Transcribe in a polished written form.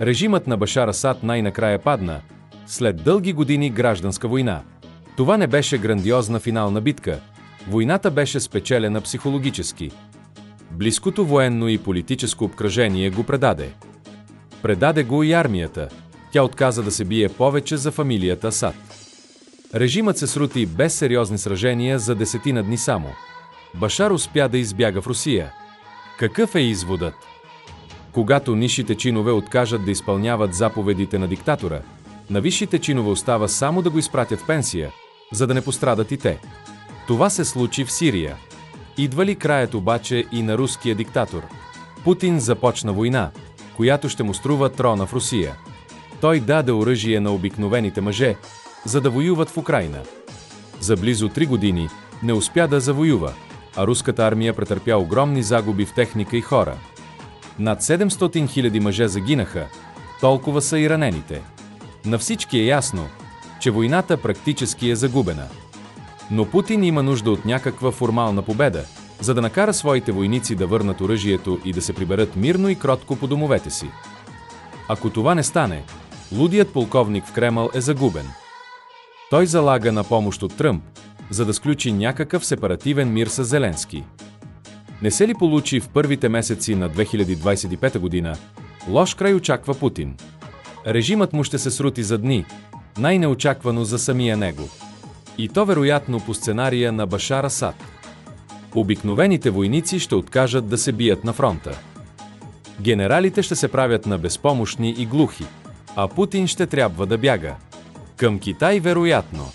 Режимът на Башар Асад най-накрая падна, след дълги години гражданска война. Това не беше грандиозна финална битка. Войната беше спечелена психологически. Близкото военно и политическо обкръжение го предаде. Предаде го и армията. Тя отказа да се бие повече за фамилията Асад. Режимът се срути без сериозни сражения за 10 дни само. Башар успя да избяга в Русия. Какъв е изводът? Когато нисшите чинове откажат да изпълняват заповедите на диктатора, на висшите чинове остава само да го изпратят в пенсия, за да не пострадат и те. Това се случи в Сирия. Идва ли краят обаче и на руския диктатор? Путин започна война, която ще му струва трона в Русия. Той даде оръжие на обикновените мъже, за да воюват в Украйна. За близо 3 години не успя да завоюва, а руската армия претърпя огромни загуби в техника и хора. Над 700 000 мъже загинаха, толкова са и ранените. На всички е ясно, че войната практически е загубена. Но Путин има нужда от някаква формална победа, за да накара своите войници да върнат оръжието и да се приберат мирно и кротко по домовете си. Ако това не стане, лудият полковник в Кремъл е загубен. Той залага на помощ от Тръмп, за да сключи някакъв сепаративен мир с Зеленски. Не се ли получи в първите месеци на 2025 година, лош край очаква Путин. Режимът му ще се срути за дни, най-неочаквано за самия него. И то вероятно по сценария на Башар Асад. Обикновените войници ще откажат да се бият на фронта. Генералите ще се правят на безпомощни и глухи, а Путин ще трябва да бяга. Към Китай вероятно.